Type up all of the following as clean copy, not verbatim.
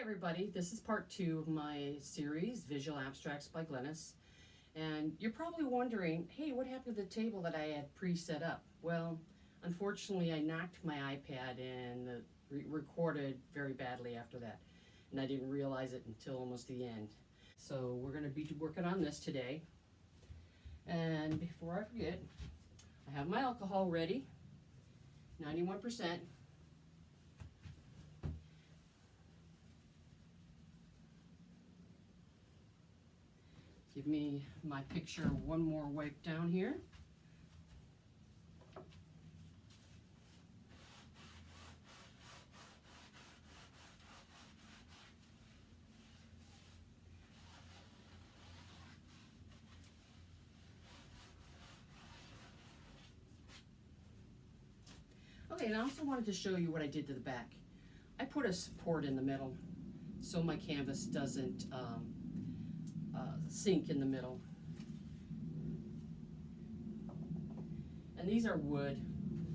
everybody, this is part 2 of my series, Visual Abstracts by Glennis. And you're probably wondering, hey, what happened to the table that I had pre-set up? Well, unfortunately, I knocked my iPad and recorded very badly after that. And I didn't realize it until almost the end. So we're going to be working on this today. And before I forget, I have my alcohol ready, 91%. Give me my picture one more wipe down here. Okay, and I also wanted to show you what I did to the back. I put a support in the middle so my canvas doesn't sink in the middle. And these are wood,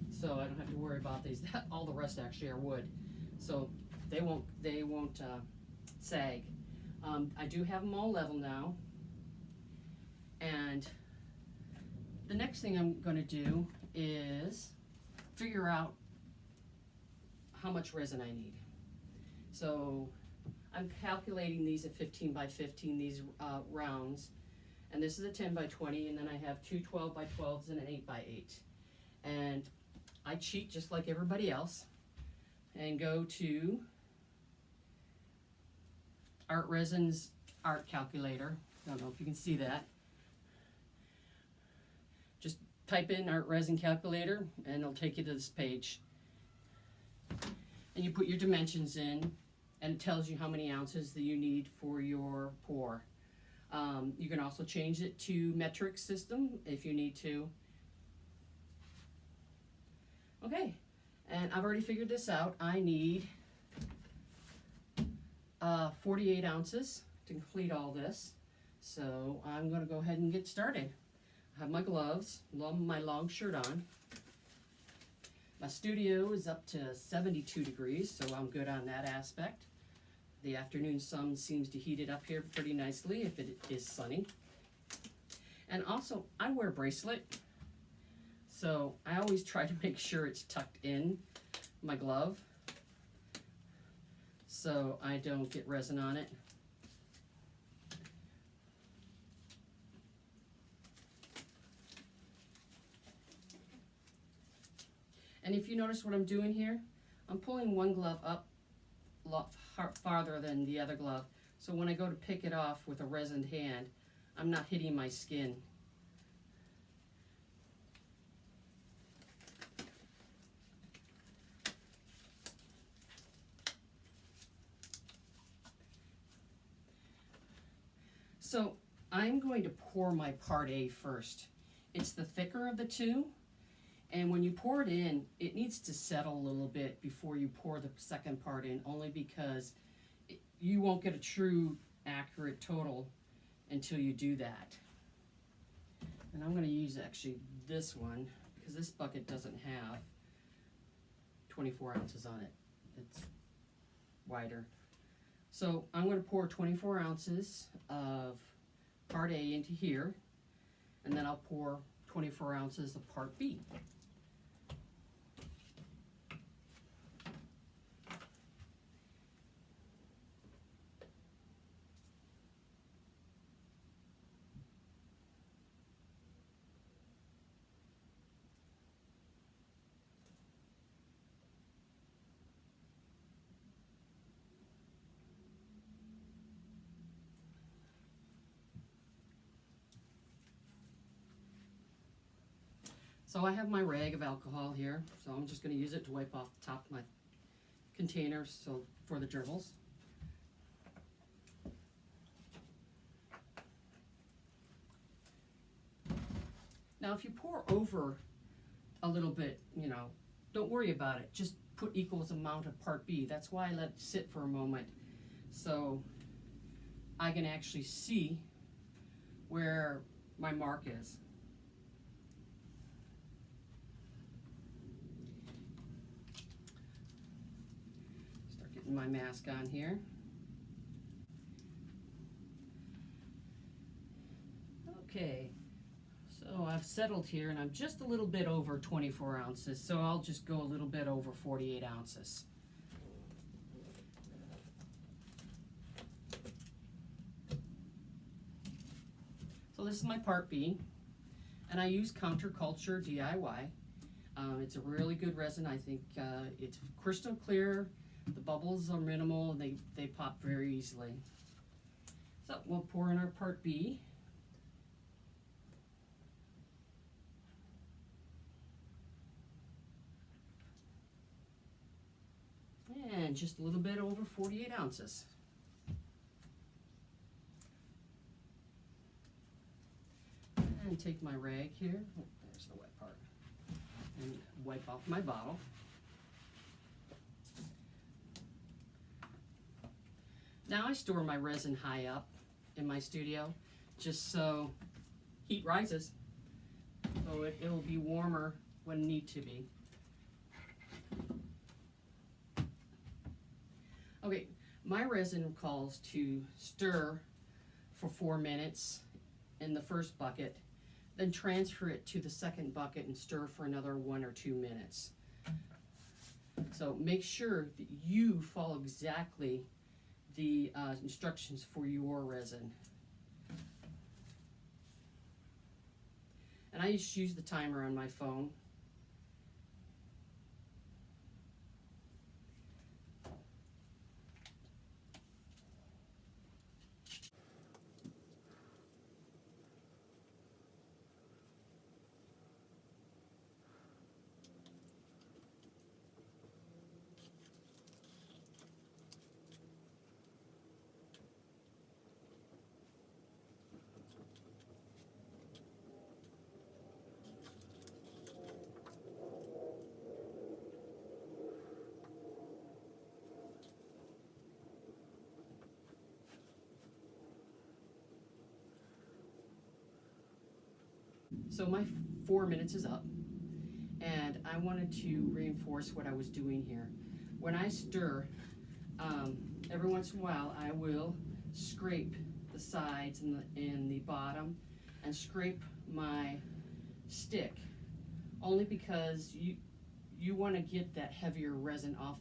so I don't have to worry about these. All the rest actually are wood, so they won't sag. I do have them all level now, and the next thing I'm going to do is figure out how much resin I need. So I'm calculating these at 15 by 15, these rounds, and this is a 10 by 20, and then I have two 12 by 12s and an 8 by 8. And I cheat just like everybody else and go to Art Resin's art calculator. Don't know if you can see that. Just type in Art Resin calculator and it'll take you to this page. And you put your dimensions in, and it tells you how many ounces that you need for your pour. You can also change it to metric system if you need to. Okay, and I've already figured this out. I need 48 ounces to complete all this. So I'm going to go ahead and get started. I have my gloves, my long shirt on. My studio is up to 72 degrees, so I'm good on that aspect. The afternoon sun seems to heat it up here pretty nicely if it is sunny. And also, I wear a bracelet, so I always try to make sure it's tucked in my glove so I don't get resin on it. And if you notice what I'm doing here, I'm pulling one glove up a lot farther than the other glove. So when I go to pick it off with a resined hand, I'm not hitting my skin. So I'm going to pour my part A first. It's the thicker of the two. And when you pour it in, it needs to settle a little bit before you pour the second part in, only because you won't get a true, accurate total until you do that. And I'm going to use actually this one, because this bucket doesn't have 24 ounces on it. It's wider. So I'm going to pour 24 ounces of part A into here, and then I'll pour 24 ounces of part B. So I have my rag of alcohol here, so I'm just going to use it to wipe off the top of my container for the gerbils. Now if you pour over a little bit, don't worry about it. Just put equal amount of part B. That's why I let it sit for a moment, so I can actually see where my mark is. Start getting my mask on here. Okay, so I've settled here and I'm just a little bit over 24 ounces, so I'll just go a little bit over 48 ounces. So this is my part B, and I use Counterculture DIY. It's a really good resin. I think it's crystal clear, the bubbles are minimal, and they pop very easily. So we'll pour in our part B. And just a little bit over 48 ounces. And take my rag here, oh, there's the wet part, and wipe off my bottle. Now I store my resin high up in my studio, just so heat rises, so it'll be warmer when need to be. Okay, my resin calls to stir for 4 minutes in the first bucket, then transfer it to the second bucket and stir for another 1 or 2 minutes. So make sure that you follow exactly the instructions for your resin. And I just use the timer on my phone. So my 4 minutes is up, and I wanted to reinforce what I was doing here. When I stir, every once in a while I will scrape the sides and the bottom and scrape my stick, only because you want to get that heavier resin off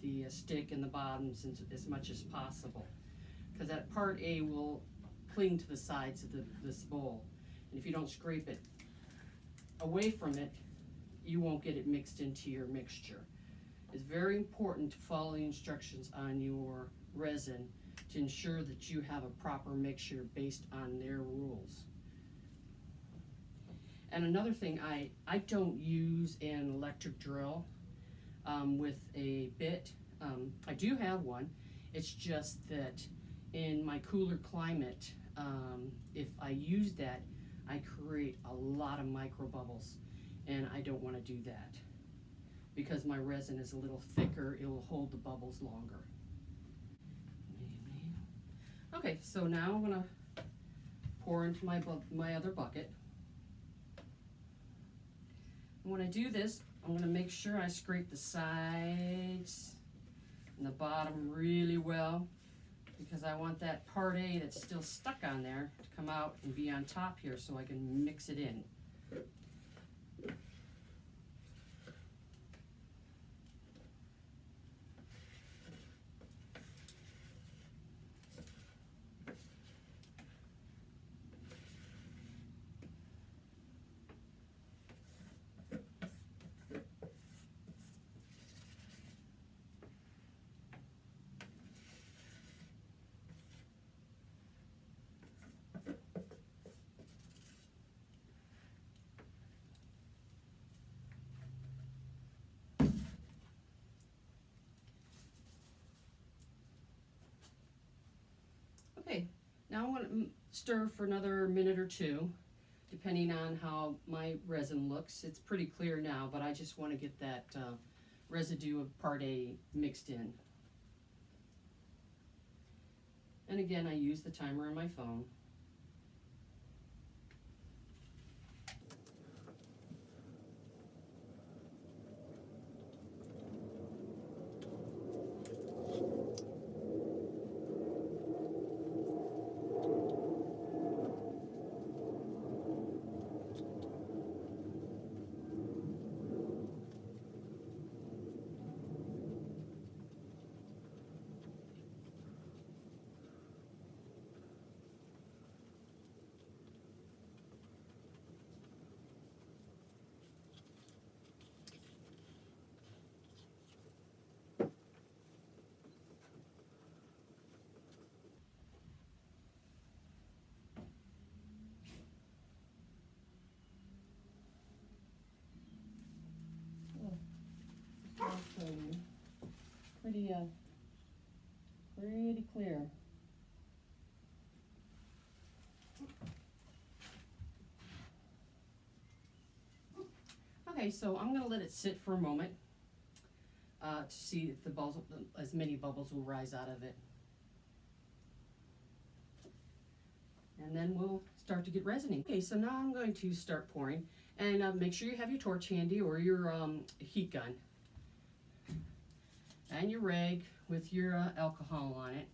the stick and the bottoms as much as possible, because that part A will cling to the sides of this bowl. And if you don't scrape it away from it, you won't get it mixed into your mixture. It's very important to follow the instructions on your resin to ensure that you have a proper mixture based on their rules. And another thing, I don't use an electric drill with a bit. I do have one. It's just that in my cooler climate, if I use that, I create a lot of micro bubbles, and I don't want to do that. Because my resin is a little thicker, it will hold the bubbles longer. Okay, so now I'm going to pour into my other bucket. And when I do this, I'm going to make sure I scrape the sides and the bottom really well, because I want that part A that's still stuck on there to come out and be on top here so I can mix it in. Okay, now I want to stir for another minute or two, depending on how my resin looks. It's pretty clear now, but I just want to get that residue of part A mixed in. And again, I use the timer on my phone. pretty clear. Okay, so I'm going to let it sit for a moment to see if the bubbles, as many bubbles will rise out of it. And then we'll start to get resining. Okay, so now I'm going to start pouring, and make sure you have your torch handy or your heat gun. And your rag with your alcohol on it,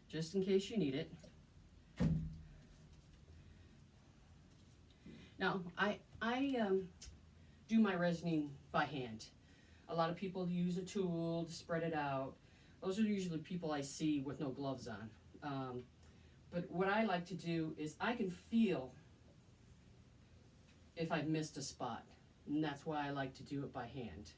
just in case you need it. Now, I do my resining by hand. A lot of people use a tool to spread it out. Those are usually people I see with no gloves on. But what I like to do is I can feel if I've missed a spot, and that's why I like to do it by hand.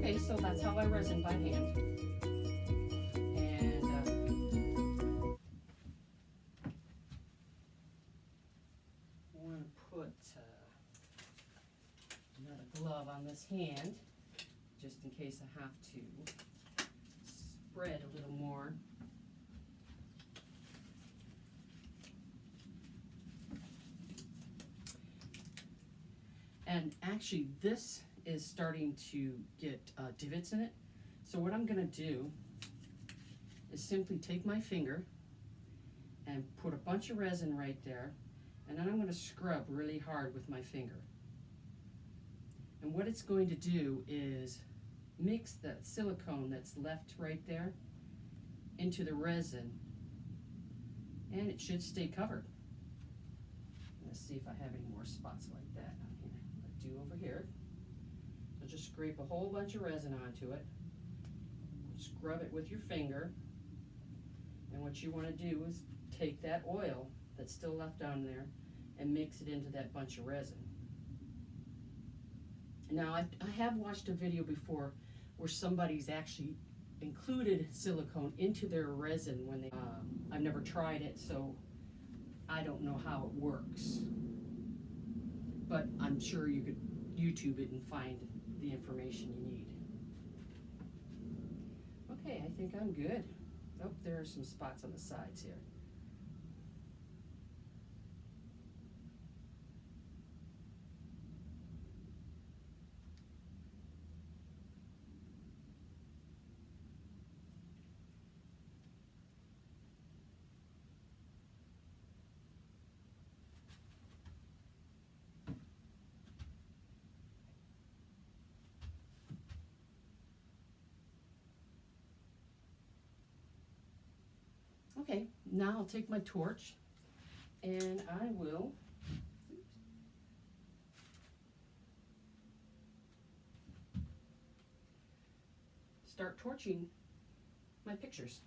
Okay, so that's how I resin by hand. And I want to put another glove on this hand, just in case I have to spread a little more. And actually, this is starting to get divots in it. So what I'm gonna do is simply take my finger and put a bunch of resin right there, and then I'm gonna scrub really hard with my finger. And what it's going to do is mix that silicone that's left right there into the resin, and it should stay covered. Let's see if I have any more spots like that on here. I do over here. So just scrape a whole bunch of resin onto it, scrub it with your finger, and what you want to do is take that oil that's still left on there and mix it into that bunch of resin. Now I have watched a video before where somebody's actually included silicone into their resin when they, I've never tried it, so I don't know how it works, but I'm sure you could YouTube it and find the information you need. Okay, I think I'm good. Oh, there are some spots on the sides here. Okay, now I'll take my torch and I will start torching my pictures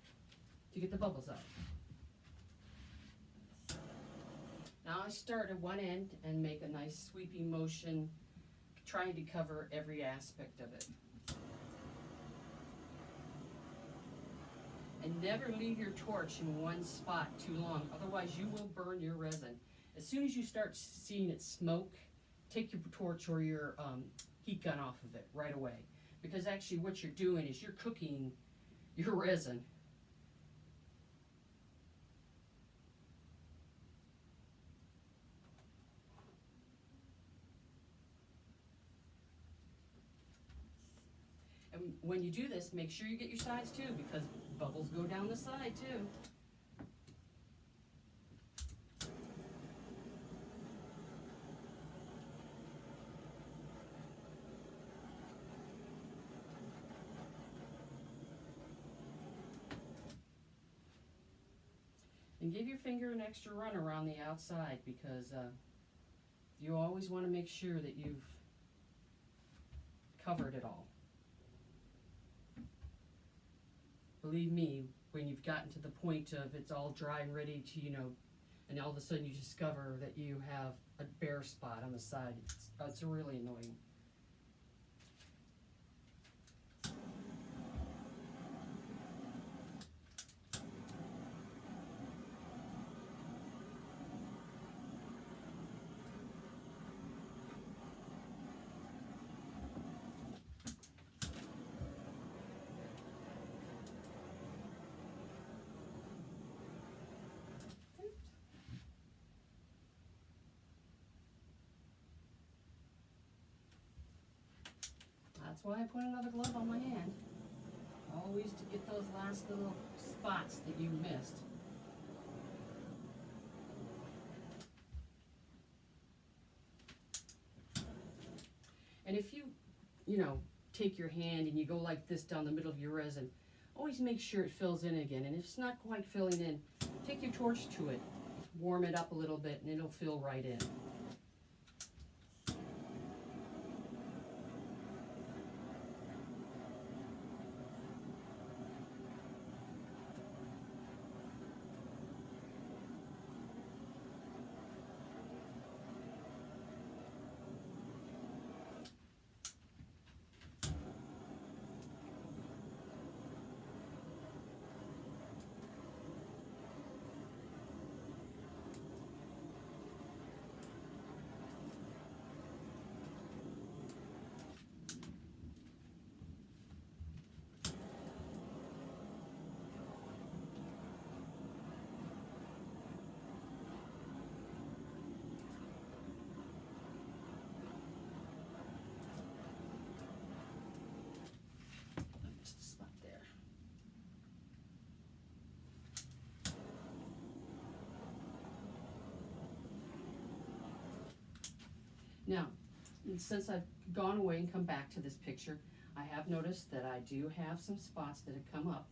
to get the bubbles out. Now I start at one end and make a nice sweeping motion, trying to cover every aspect of it. And never leave your torch in one spot too long, otherwise you will burn your resin. As soon as you start seeing it smoke, take your torch or your heat gun off of it right away. Because actually what you're doing is you're cooking your resin. And when you do this, make sure you get your sides too, because bubbles go down the side too. And give your finger an extra run around the outside, because you always want to make sure that you've covered it all. Believe me, when you've gotten to the point of it's all dry and ready to, and all of a sudden you discover that you have a bare spot on the side, it's really annoying. That's why I put another glove on my hand. Always to get those last little spots that you missed. And if you take your hand and you go like this down the middle of your resin, always make sure it fills in again. And if it's not quite filling in, take your torch to it, warm it up a little bit, and it'll fill right in. Now, since I've gone away and come back to this picture, I have noticed that I do have some spots that have come up.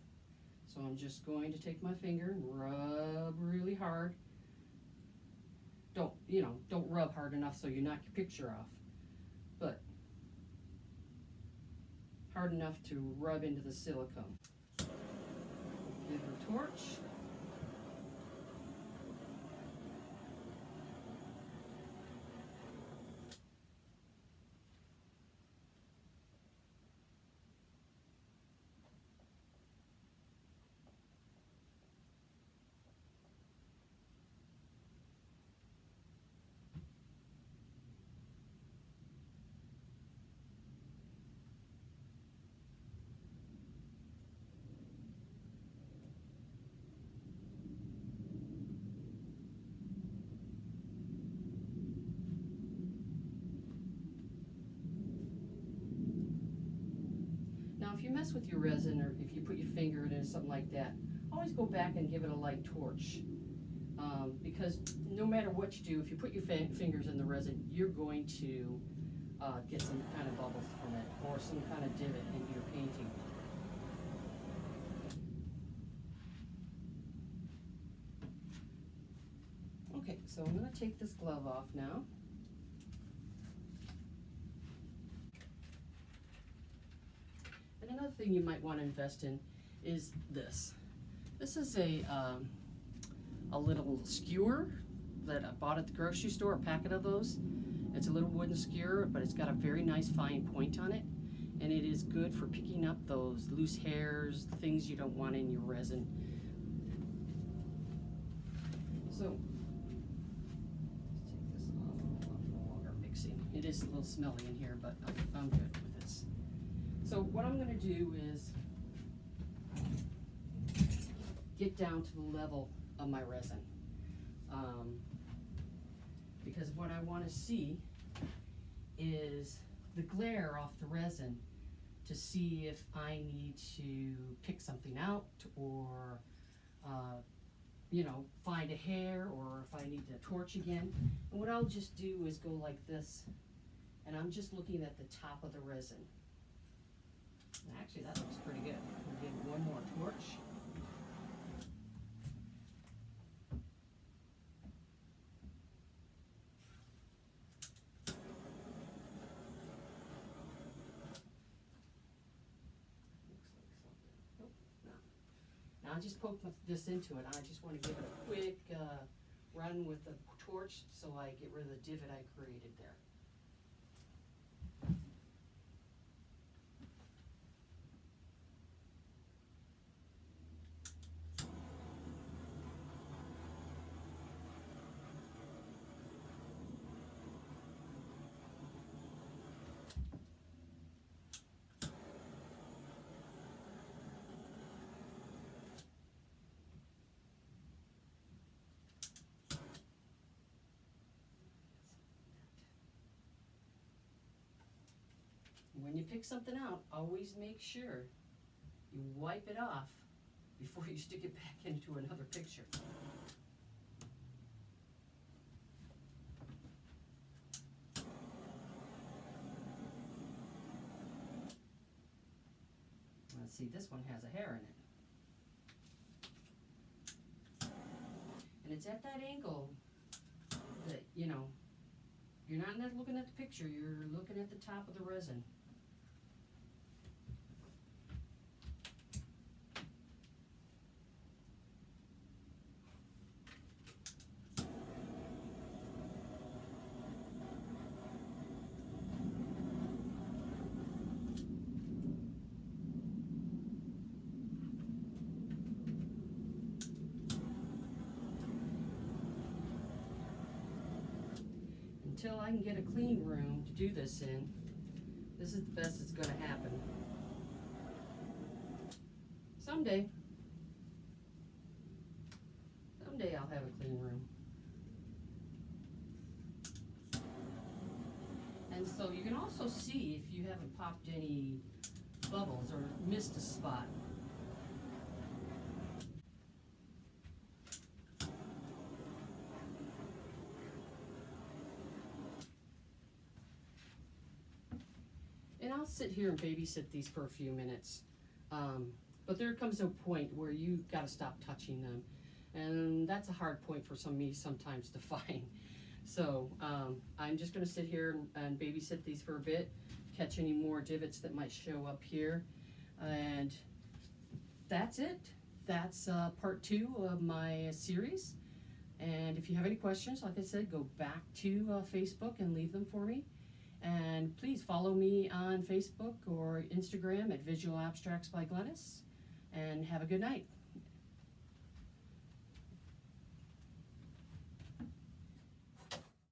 So I'm just going to take my finger and rub really hard. Don't rub hard enough so you knock your picture off, but hard enough to rub into the silicone. Give it a torch. Now, if you mess with your resin, or if you put your finger in it or something like that, always go back and give it a light torch. Because no matter what you do, if you put your fingers in the resin, you're going to get some kind of bubbles from it, or some kind of divot in your painting. Okay, so I'm going to take this glove off now. And another thing you might want to invest in is this. This is a little skewer that I bought at the grocery store, a packet of those. It's a little wooden skewer, but it's got a very nice fine point on it, and it is good for picking up those loose hairs, things you don't want in your resin. So, let's take this off. No longer mixing. It is a little smelly in here, but I'm good with this. So what I'm going to do is get down to the level of my resin, because what I want to see is the glare off the resin to see if I need to pick something out, or find a hair, or if I need to torch again. And what I'll just do is go like this, and I'm just looking at the top of the resin. And actually, that looks pretty good. We'll give it one more torch. Now I just poked this into it. I just want to give it a quick run with the torch so I get rid of the divot I created there. When you pick something out, always make sure you wipe it off before you stick it back into another picture. Let's see, this one has a hair in it. And it's at that angle that, you're not looking at the picture, you're looking at the top of the resin. Until I can get a clean room to do this in, this is the best it's going to happen. Someday I'll have a clean room. And so you can also see if you haven't popped any bubbles or missed a spot. sit here and babysit these for a few minutes. But there comes a point where you got to stop touching them. And that's a hard point for me sometimes to find. So I'm just going to sit here and babysit these for a bit, catch any more divots that might show up here. And that's it. That's part 2 of my series. And if you have any questions, like I said, go back to Facebook and leave them for me. And please follow me on Facebook or Instagram at Visual Abstracts by Glennis. And have a good night.